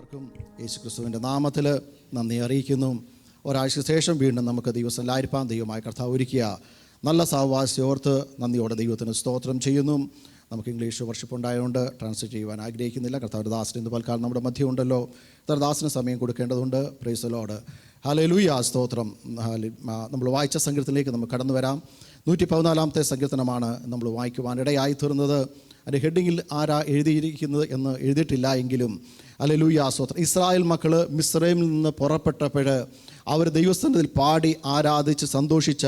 എല്ലാവർക്കും യേശുക്രിസ്തുവിൻ്റെ നാമത്തിൽ നന്ദി അറിയിക്കുന്നു. ഒരാഴ്ചയ്ക്ക് ശേഷം വീണ്ടും നമുക്ക് ദിവസത്തിലായിരിക്കാൻ ദൈവമായ കർത്താവ് ഒരുക്കിയ നല്ല സഹവാസിയോർത്ത് നന്ദിയോടെ ദൈവത്തിന് സ്തോത്രം ചെയ്യുന്നു. നമുക്ക് ഇംഗ്ലീഷ് വർഷിപ്പ് ഉണ്ടായതുകൊണ്ട് ട്രാൻസ്ലേറ്റ് ചെയ്യുവാൻ ആഗ്രഹിക്കുന്നില്ല. കർത്താവ് ദാസൻ ഇന്ന് പൽക്കാലം നമ്മുടെ മധ്യം ഉണ്ടല്ലോ. ദാസന് സമയം കൊടുക്കേണ്ടതുണ്ട്. Praise the Lord. ഹല്ലേലൂയ, സ്തോത്രം. നമ്മൾ വായിച്ച സങ്കീർത്തനത്തിലേക്ക് നമുക്ക് കടന്നു വരാം. 114 സങ്കീർത്തനമാണ് നമ്മൾ വായിക്കുവാൻ ഇടയായി തീർന്നത്. അതിൻ്റെ ഹെഡിങ്ങിൽ ആരാ എഴുതിയിരിക്കുന്നത് എന്ന് എഴുതിയിട്ടില്ല എങ്കിലും ഹല്ലേലൂയ, സ്തോത്രം. ഇസ്രായേൽ മക്കൾ മിസ്രൈമിൽ നിന്ന് പുറപ്പെട്ടപ്പോൾ അവർ ദൈവസന്നിധിയിൽ പാടി ആരാധിച്ച് സന്തോഷിച്ച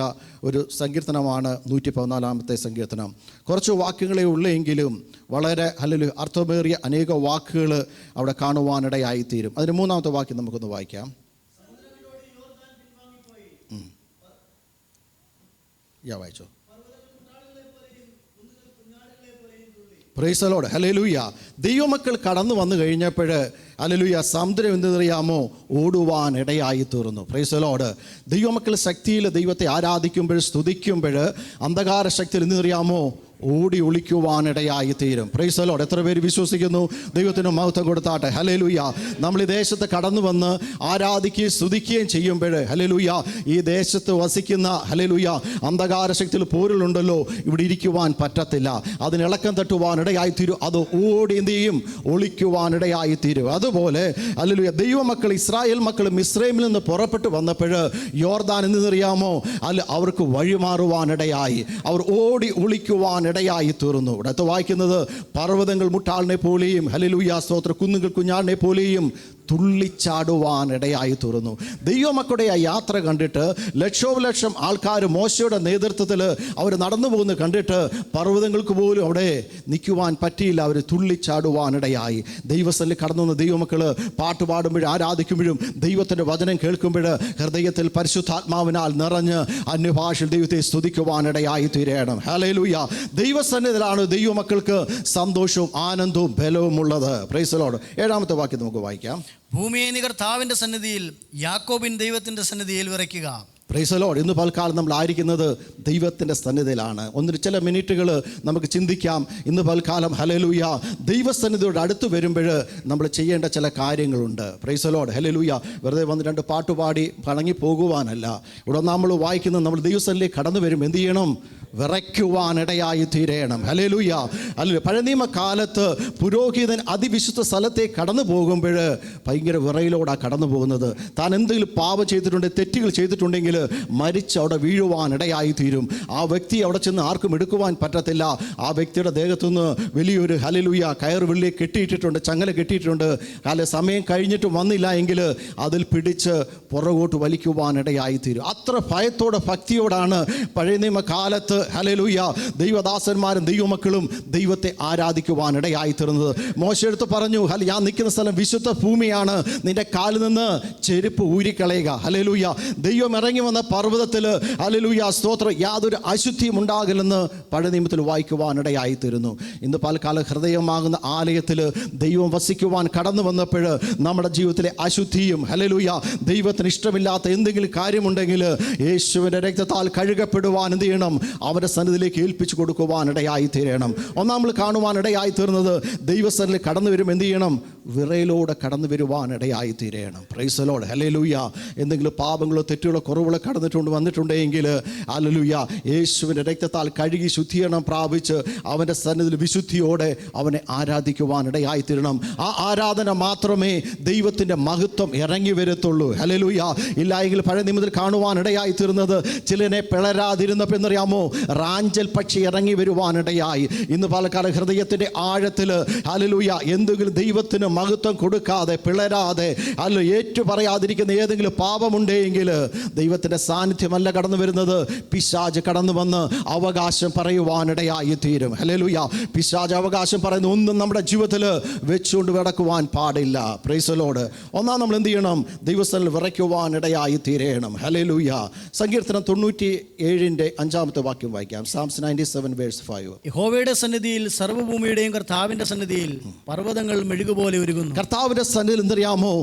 ഒരു സങ്കീർത്തനമാണ് 114 സങ്കീർത്തനം. കുറച്ച് വാക്യങ്ങളെ ഉള്ളെങ്കിലും വളരെ ഹല്ലേലൂയ അർത്ഥമേറിയ അനേക വാക്കുകൾ അവിടെ കാണുവാനിടയായിത്തീരും. അതിന് 3-ാമത്തെ വാക്യം നമുക്കൊന്ന് വായിക്കാം. വായിച്ചോ. Praise the Lord. ഹല്ലേലൂയ. ദൈവമക്കൾ കടന്നു വന്നു കഴിഞ്ഞപ്പോൾ ഹല്ലേലൂയ സമുദ്രം എന്തെന്നറിയാമോ? ഓടുവാൻ ഇടയായി തീർന്നു. Praise the Lord. ദൈവമക്കൾ ശക്തിയിൽ ദൈവത്തെ ആരാധിക്കുമ്പോൾ സ്തുതിക്കുമ്പോൾ അന്ധകാര ശക്തിയിൽ എന്തെന്നറിയാമോ? ഓടി ഒളിക്കുവാനിടയായി തീരും. Praise the Lord. എത്ര പേര് വിശ്വസിക്കുന്നു? ദൈവത്തിന് മഹത്വം കൊടുത്താട്ടെ. ഹല്ലേലൂയ. നമ്മൾ ഈ ദേശത്ത് കടന്നു വന്ന് ആരാധിക്കുകയും സ്തുതിക്കുകയും ചെയ്യുമ്പോൾ ഹല്ലേലൂയ ഈ ദേശത്ത് വസിക്കുന്ന ഹല്ലേലൂയ അന്ധകാര ശക്തിയിൽ പോരുകളുണ്ടല്ലോ, ഇവിടെ ഇരിക്കുവാൻ പറ്റത്തില്ല. അതിന് ഇളക്കം തട്ടുവാനിടയായിത്തീരും. അത് ഓടി എന്ത് ചെയ്യും? ഒളിക്കുവാനിടയായിത്തീരും. അതുപോലെ ഹല്ലേലൂയ ദൈവമക്കൾ ഇസ്രായേൽ മക്കൾ മിസ്രൈമിൽ നിന്ന് പുറപ്പെട്ടു വന്നപ്പോൾ യോർദാൻ എന്തെന്നറിയാമോ? അവർക്ക് വഴിമാറുവാനിടയായി. അവർ ഓടി ഒളിക്കുവാൻ ഇടയായി തീർന്നു. ഇവിടത്തെ വായിക്കുന്നത് പർവ്വതങ്ങൾ മുട്ടാളിനെ പോലെയും ഹല്ലേലൂയ സ്തോത്രം കുന്നുകൾ കുഞ്ഞാളിനെ പോലെയും തുള്ളിച്ചാടുവാൻ ഇടയായി തീർന്നു. ദൈവമക്കളുടെ ആ യാത്ര കണ്ടിട്ട് ലക്ഷോപലക്ഷം ആൾക്കാർ മോശയുടെ നേതൃത്വത്തിൽ അവർ നടന്നു പോകുന്നത് കണ്ടിട്ട് പർവ്വതങ്ങൾക്ക് പോലും അവിടെ നിൽക്കുവാൻ പറ്റിയില്ല. അവർ തുള്ളിച്ചാടുവാനിടയായി. ദൈവസ്ഥലിൽ കടന്നു വന്ന ദൈവമക്കൾ പാട്ട് പാടുമ്പോഴും ആരാധിക്കുമ്പോഴും ദൈവത്തിൻ്റെ വചനം കേൾക്കുമ്പോൾ ഹൃദയത്തിൽ പരിശുദ്ധാത്മാവിനാൽ നിറഞ്ഞ് അന്യഭാഷയിൽ ദൈവത്തെ സ്തുതിക്കുവാനിടയായി തീരണം. ഹല്ലേലൂയ. ദൈവസന്നിധിയിലാണ് ദൈവമക്കൾക്ക് സന്തോഷവും ആനന്ദവും ബലവും ഉള്ളത്. Praise the Lord. 7-ാമത്തെ വാക്യം നമുക്ക് വായിക്കാം. ഭൂമിയെ നീ കർത്താവിന്റെ സന്നിധിയിൽ യാക്കോബിൻ ദൈവത്തിന്റെ സന്നിധിയിൽ വിറയ്ക്കുക. Praise the Lord. ഇന്ന് പൽക്കാലം നമ്മൾ ആയിരിക്കുന്നത് ദൈവത്തിൻ്റെ സന്നിധിയിലാണ്. ചില മിനിറ്റുകൾ നമുക്ക് ചിന്തിക്കാം. ഇന്ന് പൽക്കാലം ഹല്ലേലൂയ ദൈവസന്നിധിയോട് അടുത്ത് വരുമ്പോൾ നമ്മൾ ചെയ്യേണ്ട ചില കാര്യങ്ങളുണ്ട്. Praise the Lord. ഹല്ലേലൂയ. വെറുതെ വന്ന് 2 പാട്ടുപാടി പണങ്ങി പോകുവാനല്ല. ഇവിടെ നമ്മൾ വായിക്കുന്നത് നമ്മൾ ദൈവസന്നിധിയിലേക്ക് കടന്നു വരുമ്പോൾ എന്ത് ചെയ്യണം? വിറയ്ക്കുവാനിടയായി തീരണം. ഹല്ലേലൂയ. അല്ല, പഴയ നിയമകാലത്ത് പുരോഹിതൻ അതിവിശുദ്ധ സ്ഥലത്തേക്ക് കടന്നു പോകുമ്പോൾ ഭയങ്കര വിറയിലോടാണ് കടന്നു പോകുന്നത്. താൻ എന്തെങ്കിലും പാപം ചെയ്തിട്ടുണ്ടെങ്കിൽ തെറ്റുകൾ ചെയ്തിട്ടുണ്ടെങ്കിൽ മരിച്ച് അവിടെ വീഴുവാനിടയായി തീരും. ആ വ്യക്തി അവിടെ ചെന്ന് ആർക്കും എടുക്കുവാൻ പറ്റത്തില്ല. ആ വ്യക്തിയുടെ ദേഹത്തുനിന്ന് വലിയൊരു ഹല്ലേലൂയ കയറുവിള്ളി കെട്ടിയിട്ടിട്ടുണ്ട്, ചങ്ങല കെട്ടിയിട്ടുണ്ട്. സമയം കഴിഞ്ഞിട്ട് വന്നില്ല എങ്കിൽ അതിൽ പിടിച്ച് പുറകോട്ട് വലിക്കുവാനിടയായി തീരും. അത്ര ഭയത്തോടെ ഭക്തിയോടാണ് പഴയ നിയമകാലത്ത് ഹല്ലേലൂയ ദൈവദാസന്മാരും ദൈവമക്കളും ദൈവത്തെ ആരാധിക്കുവാനിടയായി തീർന്നത്. മോശ എടുത്ത് പറഞ്ഞു, ഞാൻ നിൽക്കുന്ന സ്ഥലം വിശുദ്ധ ഭൂമിയാണ്, നിന്റെ കാലിൽ നിന്ന് ചെരുപ്പ് ഊരിക്കളയുക. ഹല്ലേലൂയ. ദൈവം ഇറങ്ങി വന്ന പർവ്വതത്തിൽ ഹല്ലേലൂയ സ്തോത്രം യാതൊരു അശുദ്ധിയും ഉണ്ടാകില്ലെന്ന് പഴയ നിയമത്തിൽ വായിക്കുവാനിടയായി തീരുന്നു. ഇന്ന് പലകാല ഹൃദയമാകുന്ന ആലയത്തിൽ ദൈവം വസിക്കുവാൻ കടന്നു വന്നപ്പോൾ നമ്മുടെ ജീവിതത്തിലെ അശുദ്ധിയും ഹല്ലേലൂയ ദൈവത്തിന് ഇഷ്ടമില്ലാത്ത എന്തെങ്കിലും കാര്യമുണ്ടെങ്കിൽ യേശുവിൻ്റെ രക്തത്താൽ കഴുകപ്പെടുവാൻ എന്ത് ചെയ്യണം? അവരുടെ സന്നിധിയിലേക്ക് ഏൽപ്പിച്ചു കൊടുക്കുവാനിടയായി തീരണം. നമ്മൾ കാണുവാനിടയായി തീർന്നത് ദൈവസന്നിധിയിൽ കടന്നു വരും എന്ത് ചെയ്യണം? വിറയിലൂടെ കടന്നു വരുവാനിടയായി തീരണം. Praise the Lord. ഹല്ലേലൂയ. എന്തെങ്കിലും പാപങ്ങളോ തെറ്റുകളോ കുറവുകളോ വന്നിട്ടുണ്ടെങ്കിൽ ഹല്ലേലൂയ യേശുവിൻ്റെ രക്തത്താൽ കഴുകി ശുദ്ധീകരണം പ്രാപിച്ച് അവൻ്റെ സന്നിധിയിൽ വിശുദ്ധിയോടെ അവനെ ആരാധിക്കുവാനിടയായി തീരണം. ആ ആരാധന മാത്രമേ ദൈവത്തിൻ്റെ മഹത്വം ഇറങ്ങി വരത്തുള്ളൂ. ഹല്ലേലൂയ. ഇല്ല എങ്കിൽ പഴയ നിയമത്തിൽ കാണുവാനിടയായി തീർന്നത് ചിലനെ പിളരാതിരുന്നപ്പോൾ എന്നറിയാമോ? റാഞ്ചൽ പക്ഷി ഇറങ്ങി വരുവാനിടയായി. ഇന്ന് പാലക്കാട് ഹൃദയത്തിൻ്റെ ആഴത്തിൽ ഹല്ലേലൂയ എന്തെങ്കിലും ദൈവത്തിന് മഹത്വം കൊടുക്കാതെ പിളരാതെ അല്ല ഏറ്റു പറയാതിരിക്കുന്ന ഏതെങ്കിലും പാപമുണ്ടെങ്കിൽ ദൈവത്തിൻ്റെ സാന്നിധ്യമല്ല കടന്നു വരുന്നത്. പിശാച് കടന്നു വന്ന് അവകാശം പറയുവാനിടയായി തീരും. ഹല്ലേലൂയ. പിശാച് അവകാശം പറയുന്ന ഒന്നും നമ്മുടെ ജീവിതത്തിൽ വെച്ചുകൊണ്ട് കിടക്കുവാൻ പാടില്ല. Praise the Lord. നമ്മൾ എന്ത് ചെയ്യണം? ദൈവസ്ഥനിൽ വിറയ്ക്കുവാനിടയായി തീരണം. ഹല്ലേലൂയ. സങ്കീർത്തനം 97 5-ാമത്തെ വാക്യം വായിക്കാം. Psalms 97:5. യഹോവയുടെ സന്നിധിയിൽ സർവ്വഭൂമിയുടെയും കർത്താവിന്റെ സന്നിധിയിൽ പർവ്വതങ്ങൾ മെഴുകുപോലെ ഉരുകുന്നു. കർത്താവിൻ്റെ സന്നിധിയിൽ എന്തറിയാമോ?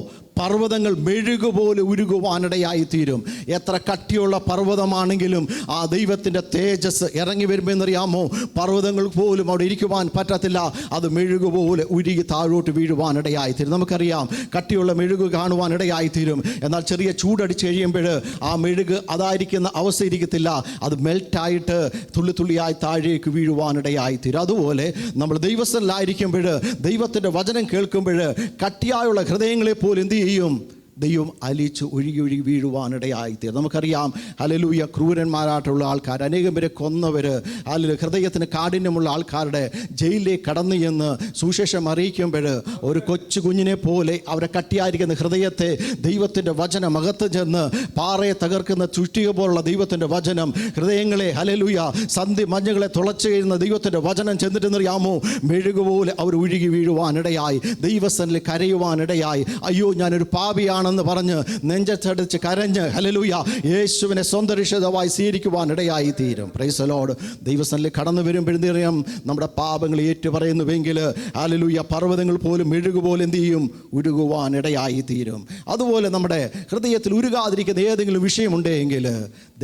പർവ്വതങ്ങൾ മെഴുകുപോലെ ഉരുകുവാനിടയായിത്തീരും. എത്ര കട്ടിയുള്ള പർവ്വതമാണെങ്കിലും ആ ദൈവത്തിൻ്റെ തേജസ് ഇറങ്ങി വരുമ്പോൾ എന്നറിയാമോ, പർവ്വതങ്ങൾ പോലും അവിടെ ഇരിക്കുവാൻ പറ്റത്തില്ല. അത് മെഴുകുപോലെ ഉരുകി താഴോട്ട് വീഴുവാനിടയായിത്തീരും. നമുക്കറിയാം, കട്ടിയുള്ള മെഴുകു കാണുവാനിടയായിത്തീരും. എന്നാൽ ചെറിയ ചൂടടിച്ച് കഴിയുമ്പോൾ ആ മെഴുക് അതായിരിക്കുന്ന അവസ്ഥ ഇരിക്കത്തില്ല. അത് മെൽറ്റായിട്ട് തുള്ളി തുള്ളിയായി താഴേക്ക് വീഴുവാനിടയായിത്തീരും. അതുപോലെ നമ്മൾ ദൈവസ്ഥനിലായിരിക്കുമ്പോൾ, ദൈവത്തിൻ്റെ വചനം കേൾക്കുമ്പോൾ കട്ടിയായുള്ള ഹൃദയങ്ങളെ പോലും എന്ത് ചെയ്യും? ദൈവം അലിച്ച് ഒഴുകി ഒഴുകി വീഴുവാനിടയായിത്തീരും. നമുക്കറിയാം, ഹല്ലേലൂയ, ക്രൂരന്മാരായിട്ടുള്ള ആൾക്കാർ, അനേകം പേരെ കൊന്നവർ, അല്ലെങ്കിൽ ഹൃദയത്തിന് കാഠിന്യമുള്ള ആൾക്കാരുടെ ജയിലിലേക്ക് കടന്നു ചെന്ന് സുവിശേഷം അറിയിക്കുമ്പോൾ ഒരു കൊച്ചു കുഞ്ഞിനെ പോലെ അവരെ കട്ടിയായിരിക്കുന്ന ഹൃദയത്തെ ദൈവത്തിൻ്റെ വചനം അകത്ത് ചെന്ന് പാറയെ തകർക്കുന്ന ചുറ്റിക പോലുള്ള ദൈവത്തിൻ്റെ വചനം ഹൃദയങ്ങളെ, ഹല്ലേലൂയ, സന്ധി മഞ്ഞുകളെ തുളച്ചു കഴിയുന്ന ദൈവത്തിൻ്റെ വചനം ചെന്നിട്ടെന്നറിയാമോ, മെഴുകുപോലെ അവർ ഒഴുകി വീഴുവാനിടയായി, ദൈവസ്ഥനിൽ കരയുവാനിടയായി. അയ്യോ, ഞാനൊരു പാപിയാണെന്ന് പറഞ്ഞ് നെഞ്ചത്തടിച്ച് കരഞ്ഞ്, ഹല്ലേലൂയ, യേശുവിനെ സ്വന്തം രക്ഷിതാവായി സ്വീകരിക്കുവാനിടയായി തീരും. Praise the Lord. ദൈവസ്ഥനിൽ കടന്നു വരുമ്പോഴേക്കും നമ്മുടെ പാപങ്ങൾ ഏറ്റുപറയുന്നുവെങ്കിൽ, ഹല്ലേലൂയ, പർവ്വതങ്ങൾ പോലും മെഴുകുപോലെ എന്ത് ചെയ്യും? ഉരുകുവാനിടയായി തീരും. അതുപോലെ നമ്മുടെ ഹൃദയത്തിൽ ഉരുകാതിരിക്കുന്ന ഏതെങ്കിലും വിഷയമുണ്ടെങ്കിൽ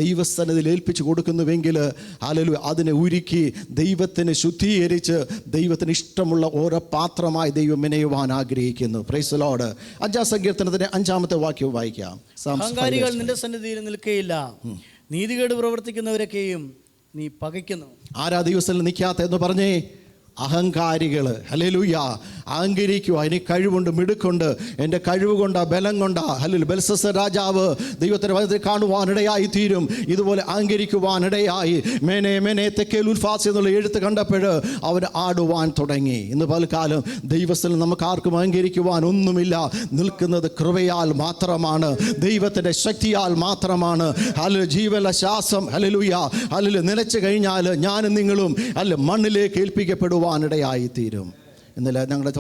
ദൈവസ്ഥനിൽ ഏൽപ്പിച്ച് കൊടുക്കുന്നുവെങ്കിൽ, ഹല്ലേലൂയ, അതിനെ ഉരുക്കി ദൈവത്തിന് ശുദ്ധീകരിച്ച് ദൈവത്തിന് ഇഷ്ടമുള്ള ഓരോ പാത്രമായി ദൈവം മെനയുവാൻ ആഗ്രഹിക്കുന്നു. Praise the Lord. 5-ാം സങ്കീർത്തനത്തിന്റെ 5-ാമത്തെ വാക്യം വായിക്കാം. അഹങ്കാരികൾ നിന്റെ സന്നിധിയിൽ നിൽക്കുകയില്ല, നീതികേട് പ്രവർത്തിക്കുന്നവരൊക്കെയും നീ പകയ്ക്കുന്നു. ആരാ ദൈവസ്ഥനിൽ നിൽക്കാത്ത എന്ന് പറഞ്ഞേ? അഹങ്കാരികൾ. ഹല്ലേലൂയ. അഹങ്കരിക്കുക, എനിക്ക് കഴിവുണ്ട്, മിടുക്കുണ്ട്, എൻ്റെ കഴിവ് കൊണ്ടാ, ബലം കൊണ്ടാ. ഹല്ലേലൂയ. ബെൽസസ്സർ രാജാവ് ദൈവത്തിൻ്റെ വചനത്തെ കാണുവാനിടയായി തീരും. ഇതുപോലെ അഹങ്കരിക്കുവാനിടയായി. മേനെ മേനെ തെക്കേൽ ഉൽഫാസ് എന്നുള്ള എഴുത്ത് കണ്ടപ്പോൾ അവൻ ആടുവാൻ തുടങ്ങി. ഇന്ന് പലകാലം ദൈവത്തിൽ നമുക്ക് ആർക്കും അഹങ്കരിക്കുവാൻ ഒന്നുമില്ല. നിൽക്കുന്നത് കൃപയാൽ മാത്രമാണ്, ദൈവത്തിൻ്റെ ശക്തിയാൽ മാത്രമാണ്. ഹല്ലേലൂയ. ജീവനുള്ള ശ്വാസം, ഹല്ലേലൂയ, ഹല്ലേലൂയ, നിലച്ചു കഴിഞ്ഞാൽ ഞാനും നിങ്ങളും മണ്ണിലേക്ക് ഏൽപ്പിക്കപ്പെടുവാനിടയായി തീരും. ഇന്നലെ നമ്മുടെ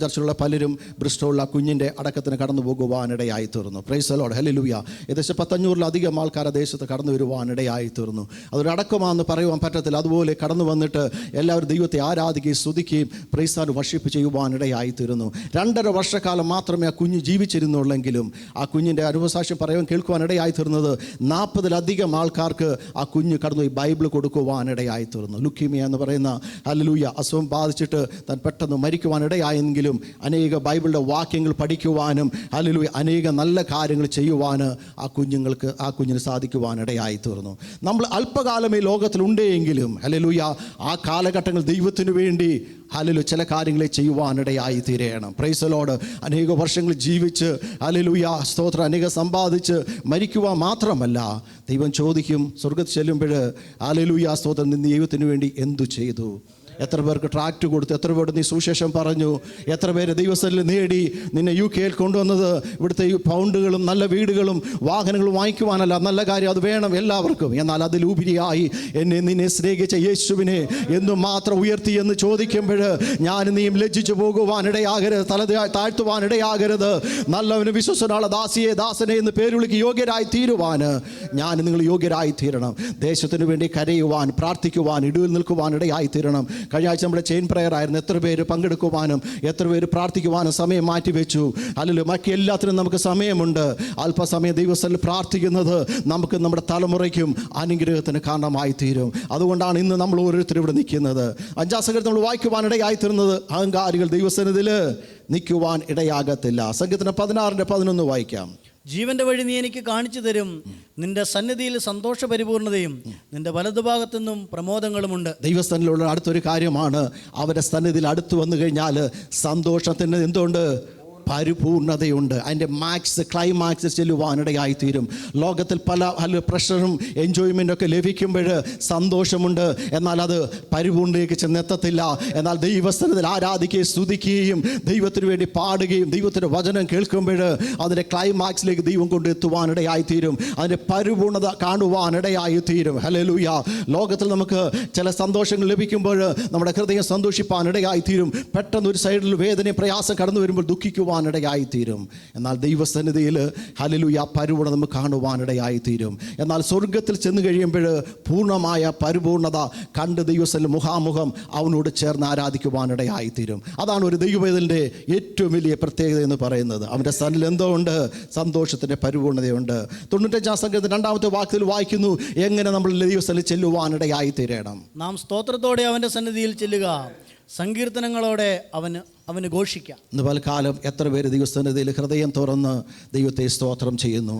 ചർച്ചിലുള്ള പലരും ബ്രിസ്റ്റോളിൽ ആ കുഞ്ഞിൻ്റെ അടക്കത്തിന് കടന്നു പോകുവാനിടയായി തീർന്നു. Praise the Lord. ഹല്ലേലൂയ. ഏകദേശം 500-ലധികം ആൾക്കാർ ദേശത്ത് കടന്നു വരുവാനിടയായി തീർന്നു. അതൊരു അടക്കമാണെന്ന് പറയുവാൻ പറ്റത്തില്ല. അതുപോലെ കടന്നു വന്നിട്ട് എല്ലാവരും ദൈവത്തെ ആരാധിക്കുകയും സ്തുതിക്കുകയും പ്രൈസ് ആൻഡ് വർഷിപ്പ് ചെയ്യുവാനിടയായി തീർന്നു. 2.5 വർഷക്കാലം മാത്രമേ ആ കുഞ്ഞ് ജീവിച്ചിരുന്നുള്ളെങ്കിലും ആ കുഞ്ഞിൻ്റെ അനുഭവസാക്ഷ്യം പറയുവാൻ കേൾക്കുവാനിടയായി തീർന്നത് 40-ലധികം ആൾക്കാർക്ക് ആ കുഞ്ഞ് കടന്നുപോയി ബൈബിൾ കൊടുക്കുവാനിടയായി തീർന്നു. ലുക്കീമിയ എന്ന് പറയുന്ന, ഹല്ലേലൂയ, അസുഖം ബാധിച്ചിട്ട് താൻ പെട്ടെന്ന് മരിക്കുവാനിടയായെങ്കിലും അനേക ബൈബിളിൻ്റെ വാക്യങ്ങൾ പഠിക്കുവാനും, ഹല്ലേലൂയ, അനേക നല്ല കാര്യങ്ങൾ ചെയ്യുവാൻ ആ കുഞ്ഞിന് സാധിക്കുവാനിടയായി തീർന്നു. നമ്മൾ അല്പകാലം ഈ ലോകത്തിലുണ്ടെങ്കിലും, ഹല്ലേലൂയ, ആ കാലഘട്ടങ്ങൾ ദൈവത്തിനു വേണ്ടി, ഹല്ലേലൂയ, ചില കാര്യങ്ങളെ ചെയ്യുവാനിടയായി തീരണം. Praise the Lord. അനേക വർഷങ്ങൾ ജീവിച്ച്, ഹല്ലേലൂയ, സ്തോത്രം, അനേകം സമ്പാദിച്ച് മരിക്കുവാൻ മാത്രമല്ല, ദൈവം ചോദിക്കും സ്വർഗ്ഗത്തിൽ ചെല്ലുമ്പോൾ, ഹല്ലേലൂയ, സ്തോത്രം, നീ ദൈവത്തിനു വേണ്ടി എന്തു ചെയ്തു? എത്ര പേർക്ക് ട്രാക്ട് കൊടുത്തു? എത്ര പേർ നീ സുവിശേഷം പറഞ്ഞു? എത്ര പേര് ദൈവസ്ഥനിൽ നേടി? നിന്നെ UK കൊണ്ടുവന്നത് ഇവിടുത്തെ പൗണ്ടുകളും നല്ല വീടുകളും വാഹനങ്ങളും വാങ്ങിക്കുവാനല്ല. നല്ല കാര്യം, അത് വേണം എല്ലാവർക്കും. എന്നാൽ അതിലുപരിയായി നിന്നെ സ്നേഹിച്ച യേശുവിനെ എന്നും മാത്രം ഉയർത്തി എന്ന് ചോദിക്കുമ്പോൾ ഞാൻ നീയും ലജ്ജിച്ചു പോകുവാനിടയാകരുത്, തല താഴ്ത്തുവാനിടയാകരുത്. നല്ലവന് വിശ്വസനാള ദാസിയെ ദാസനെ എന്ന് പേരുവിളിക്ക് യോഗ്യരായി തീരുവാൻ ഞാൻ നിങ്ങൾ യോഗ്യരായി തീരണം. ദേശത്തിന് വേണ്ടി കരയുവാൻ, പ്രാർത്ഥിക്കുവാൻ, ഇടിവിൽ നിൽക്കുവാനിടയായി തീരണം. കഴിഞ്ഞ ആഴ്ച നമ്മുടെ ചെയിൻ പ്രയർ ആയിരുന്നു. എത്ര പേര് പങ്കെടുക്കുവാനും എത്ര പേര് പ്രാർത്ഥിക്കുവാനും സമയം മാറ്റിവെച്ചു. അല്ലെങ്കിൽ മറ്റ് എല്ലാത്തിനും നമുക്ക് സമയമുണ്ട്. അല്പസമയം ദൈവസ്ഥനിൽ പ്രാർത്ഥിക്കുന്നത് നമുക്ക് നമ്മുടെ തലമുറയ്ക്കും അനുഗ്രഹത്തിന് കാരണമായി തീരും. അതുകൊണ്ടാണ് ഇന്ന് നമ്മൾ ഓരോരുത്തരും ഇവിടെ നിൽക്കുന്നത്. 5-ാം സങ്കീർത്തനം നമ്മൾ വായിക്കുവാനിടയായി തീർന്നത്, അഹങ്കാരികൾ ദൈവസ്ഥനിൽ നിൽക്കുവാൻ ഇടയാകത്തില്ല. സങ്കീർത്തനം 16-11 വായിക്കാം. ജീവന്റെ വഴി നീ എനിക്ക് കാണിച്ചു തരും, നിന്റെ സന്നിധിയിൽ സന്തോഷ പരിപൂർണതയും നിന്റെ വലതുഭാഗത്തു നിന്നും പ്രമോദങ്ങളുമുണ്ട്. ദൈവസ്ഥനിലുള്ള അടുത്തൊരു കാര്യമാണ്, അവരുടെ സന്നിധിയിൽ അടുത്ത് വന്നു കഴിഞ്ഞാൽ സന്തോഷത്തിന് എന്തുണ്ട്? പരിപൂർണതയുണ്ട്. അതിൻ്റെ ക്ലൈമാക്സ് ചെല്ലുവാനിടയായി തീരും. ലോകത്തിൽ പല പ്രഷറും എൻജോയ്മെൻ്റൊക്കെ ലഭിക്കുമ്പോൾ സന്തോഷമുണ്ട്, എന്നാൽ അത് പരിപൂർണതയിലേക്ക് ചെന്നെത്തത്തില്ല. എന്നാൽ ദൈവസ്ഥനിൽ ആരാധിക്കുകയും സ്തുതിക്കുകയും ദൈവത്തിന് വേണ്ടി പാടുകയും ദൈവത്തിൻ്റെ വചനം കേൾക്കുമ്പോൾ അതിൻ്റെ ക്ലൈമാക്സിലേക്ക് ദൈവം കൊണ്ടെത്തുവാനിടയായി തീരും. അതിൻ്റെ പരിപൂർണത കാണുവാനിടയായി തീരും. ഹല്ലേലൂയ. ലോകത്തിൽ നമുക്ക് ചില സന്തോഷങ്ങൾ ലഭിക്കുമ്പോൾ നമ്മുടെ ഹൃദയം സന്തോഷിപ്പാനിടയായി തീരും. പെട്ടെന്ന് ഒരു സൈഡിൽ വേദനയും പ്രയാസം കടന്നു വരുമ്പോൾ ദുഃഖിക്കുവാൻ കാണുവാനിടയായിത്തീരും. എന്നാൽ ദൈവസന്നിധിയിൽ ഹല്ലേലൂയ പരിപൂർണത നമുക്ക് കാണുവാനിടയായിത്തീരും. എന്നാൽ സ്വർഗത്തിൽ ചെന്ന് കഴിയുമ്പോൾ പൂർണ്ണമായ പരിപൂർണത കണ്ട് ദൈവസന്നിധിയിൽ മുഖാമുഖം അവനോട് ചേർന്ന് ആരാധിക്കുവാനിടയായിത്തീരും. അതാണ് ഒരു ദൈവവേദലിൻ്റെ ഏറ്റവും വലിയ പ്രത്യേകത എന്ന് പറയുന്നത്. അവൻ്റെ സന്നിധിയിൽ എന്തോ ഉണ്ട്? സന്തോഷത്തിൻ്റെ പരിപൂർണതയുണ്ട്. 95 സങ്കീർത്തനം 2-ാമത്തെ വാക്യത്തിൽ വായിക്കുന്നു, എങ്ങനെ നമ്മൾ ദൈവസന്നിധിയിൽ ചെല്ലുവാനിടയായിത്തീരണം. നാം സ്തോത്രത്തോടെ അവൻ്റെ സന്നിധിയിൽ ചെല്ലുക, സങ്കീർത്തനങ്ങളോടെ അവന് ഘോഷിക്കാം. ഇന്ന് പലകാലം എത്ര പേര് ദൈവസന്നിധിയിൽ ഹൃദയം തുറന്ന് ദൈവത്തെ സ്തോത്രം ചെയ്യുന്നു?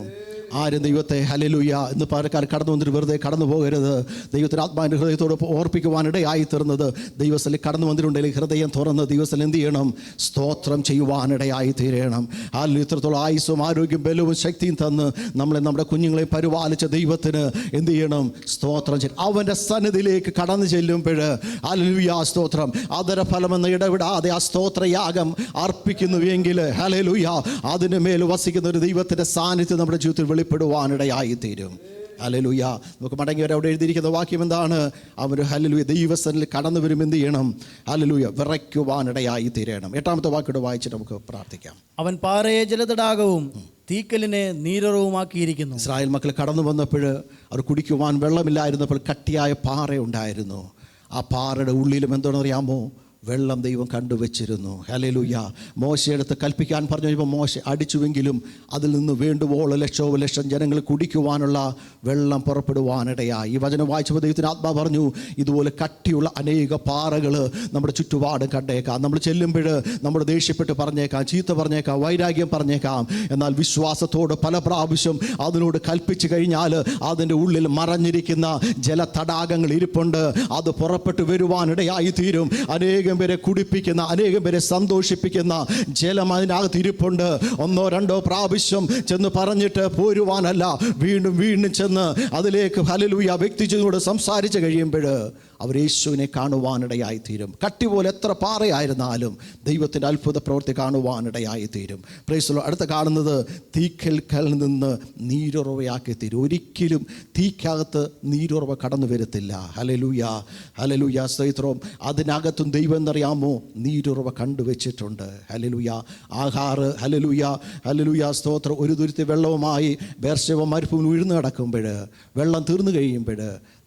ആരും ദൈവത്തെ ഹല്ലേലൂയ എന്ന് പാലക്കാലം കടന്നു വന്നിട്ട് വെറുതെ കടന്നു പോകരുത്. ദൈവത്തിന് ആത്മാവിൻ്റെ ഹൃദയത്തോട് ഓർപ്പിക്കുവാനിടയായി തീർന്നത് ദൈവസ്ഥലിൽ കടന്നു വന്നിട്ടുണ്ടെങ്കിൽ ഹൃദയം തുറന്ന് ദൈവസ്ഥലിൽ എന്ത് ചെയ്യണം? സ്തോത്രം ചെയ്യുവാനിടയായി തീരണം. ആ ഇത്രത്തോളം ആയുസ്സും ആരോഗ്യം ബലവും ശക്തിയും തന്ന് നമ്മളെ നമ്മുടെ കുഞ്ഞുങ്ങളെ പരിപാലിച്ച ദൈവത്തിന് എന്ത് ചെയ്യണം? സ്തോത്രം ചെയ്യണം. അവൻ്റെ സന്നിധിയിലേക്ക് കടന്നു ചെല്ലുമ്പോൾ ഹല്ലേലൂയ സ്തോത്രം ആദരഫലമെന്ന് ഇടവിടാതെ ആ സ്തോത്രയാഗം അർപ്പിക്കുന്നുവെങ്കിൽ ഹല്ലേലൂയ അതിന് മേൽ വസിക്കുന്ന ഒരു ദൈവത്തിൻ്റെ സാന്നിധ്യം നമ്മുടെ ജീവിതത്തിൽ വെളിപ്പെടുവാനിടയായി തീരും. ഹല്ലേലൂയ. നമുക്ക് മടങ്ങി വരെ അവിടെ എഴുതിയിരിക്കുന്ന വാക്യം എന്താണ്? അവർ ഹല്ലേലൂയ ദൈവസന്നിധിയിൽ കടന്നു വരും എന്ത് ചെയ്യണം? ഹല്ലേലൂയ വിറയ്ക്കുവാനിടയായി തീരണം. 8-ാമത്തെ വാക്യോട് വായിച്ചിട്ട് നമുക്ക് പ്രാർത്ഥിക്കാം. അവൻ പാറയെ ജലതടാകവും തീക്കലിനെ നീരുറവുമാക്കിയിരിക്കുന്നു. ഇസ്രായേൽ മക്കൾ കടന്നു വന്നപ്പോൾ അവർ കുടിക്കുവാൻ വെള്ളമില്ലായിരുന്നപ്പോൾ കട്ടിയായ പാറ ഉണ്ടായിരുന്നു. ആ പാറയുടെ ഉള്ളിലും എന്താണെന്ന് അറിയാമോ? വെള്ളം ദൈവം കണ്ടുവച്ചിരുന്നു. ഹല്ലേലൂയ. മോശയെടുത്ത് കൽപ്പിക്കാൻ പറഞ്ഞു കഴിഞ്ഞപ്പോൾ മോശ അടിച്ചുവെങ്കിലും അതിൽ നിന്ന് വേണ്ടുവോളം ലക്ഷം ജനങ്ങൾ കുടിക്കുവാനുള്ള വെള്ളം പുറപ്പെടുവാനിടയായി. ഈ വചനം വായിച്ചപ്പോൾ ദൈവത്തിന് ആത്മാ പറഞ്ഞു, ഇതുപോലെ കട്ടിയുള്ള അനേക പാറകൾ നമ്മുടെ ചുറ്റുപാടും കണ്ടേക്കാം. നമ്മൾ ചെല്ലുമ്പോൾ നമ്മൾ ദേഷ്യപ്പെട്ട് പറഞ്ഞേക്കാം, ചീത്ത പറഞ്ഞേക്കാം, വൈരാഗ്യം പറഞ്ഞേക്കാം. എന്നാൽ വിശ്വാസത്തോട് പല പ്രാവശ്യം അതിനോട് കൽപ്പിച്ചു കഴിഞ്ഞാൽ അതിൻ്റെ ഉള്ളിൽ മറഞ്ഞിരിക്കുന്ന ജലതടാകങ്ങൾ ഇരിപ്പുണ്ട്. അത് പുറപ്പെട്ടു വരുവാനിടയായി തീരും. അനേകം പേരെ കുടിപ്പിക്കുന്ന, അനേകം പേരെ സന്തോഷിപ്പിക്കുന്ന ജലം അതിനകത്ത് ഇരിപ്പുണ്ട്. 1-2 പ്രാവശ്യം ചെന്ന് പറഞ്ഞിട്ട് പോരുവാനല്ല, വീണ്ടും വീണ്ടും ചെന്ന് അതിലേക്ക് ഹല്ലേലൂയ വ്യക്തിയോട് സംസാരിച്ച് കഴിയുമ്പോൾ അവർ യേശുവിനെ കാണുവാനിടയായി തീരും. കട്ടി പോലെ എത്ര പാറയായിരുന്നാലും ദൈവത്തിൻ്റെ അത്ഭുത പ്രവൃത്തി കാണുവാനിടയായി തീരും. Praise the Lord. അടുത്ത കാണുന്നത് തീക്കൽക്കൽ നിന്ന് നീരുറവയാക്കി തീരും. ഒരിക്കലും തീക്കകത്ത് നീരുറവ കടന്നു വരത്തില്ല. ഹല്ലേലൂയ ഹല്ലേലൂയ സ്തോത്രം. അതിനകത്തും ദൈവം എന്നറിയാമോ? നീരുറവ കണ്ടുവച്ചിട്ടുണ്ട്. ഹല്ലേലൂയ. ആഹാറ് ഹല്ലേലൂയ ഹല്ലേലൂയ സ്തോത്രം. ഒരു തുരുത്തി വെള്ളവുമായി ബേർശേബ മരുഭൂമിയിൽ ഉഴുന്ന് കിടക്കുമ്പോൾ വെള്ളം തീർന്നു കഴിയുമ്പോൾ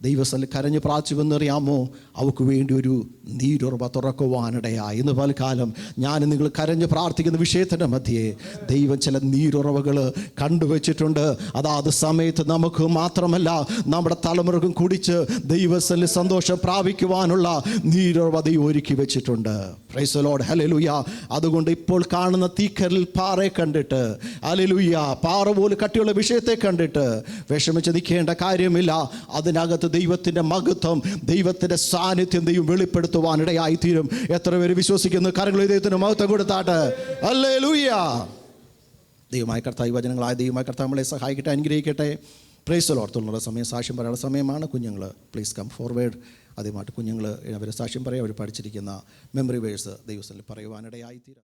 ദൈവസ്ഥലിൽ കരഞ്ഞ് പ്രാർത്ഥിച്ചെന്നറിയാമോ? അവർക്ക് വേണ്ടി ഒരു നീരുറവ തുറക്കുവാനിടയായി. ഇന്ന് പലകാലം ഞാൻ നിങ്ങൾ കരഞ്ഞ് പ്രാർത്ഥിക്കുന്ന വിഷയത്തിൻ്റെ മധ്യേ ദൈവം ചില നീരുറവകൾ കണ്ടുവച്ചിട്ടുണ്ട്. അതാത് സമയത്ത് നമുക്ക് മാത്രമല്ല നമ്മുടെ തലമുറക്കും കുടിച്ച് ദൈവസ്ഥലിൽ സന്തോഷം പ്രാപിക്കുവാനുള്ള നീരുറവ ദൈവം ഒരുക്കി വെച്ചിട്ടുണ്ട്. Praise the Lord. ഹല്ലേലൂയ. അതുകൊണ്ട് ഇപ്പോൾ കാണുന്ന തീക്കലിൽ പാറയെ കണ്ടിട്ട് ഹല്ലേലൂയ പാറ പോലെ കട്ടിയുള്ള വിഷയത്തെ കണ്ടിട്ട് വിഷമിച്ച് നിൽക്കേണ്ട കാര്യമില്ല. അതിനകത്ത് ദൈവത്തിൻ്റെ മഹത്വം, ദൈവത്തിൻ്റെ സാന്നിധ്യം ദൈവം വെളിപ്പെടുത്തുവാനിടയായി തീരും. എത്ര പേര് വിശ്വസിക്കുന്നു? കരങ്ങൾ ദൈവത്തിന് മഹത്വം കൊടുത്താട്ട്. ഹല്ലേലൂയ. ദൈവമായ കർത്താവ് വചനങ്ങളായ ദൈവമായ കർത്താവ് നമ്മളെ സഹായിക്കട്ടെ, അനുഗ്രഹിക്കട്ടെ. Praise the Lord. തുടർന്നുള്ള സമയം സാക്ഷ്യം പറയാനുള്ള സമയമാണ്. കുഞ്ഞുങ്ങൾ പ്ലീസ് കം ഫോർവേഡ്. ആദ്യമായിട്ട് കുഞ്ഞുങ്ങൾ അവർ സാക്ഷ്യം പറയുക, അവർ പഠിച്ചിരിക്കുന്ന മെമ്മറി വേഴ്സ് ദൈവത്തിൽ പറയുവാനിടയായി തീരും.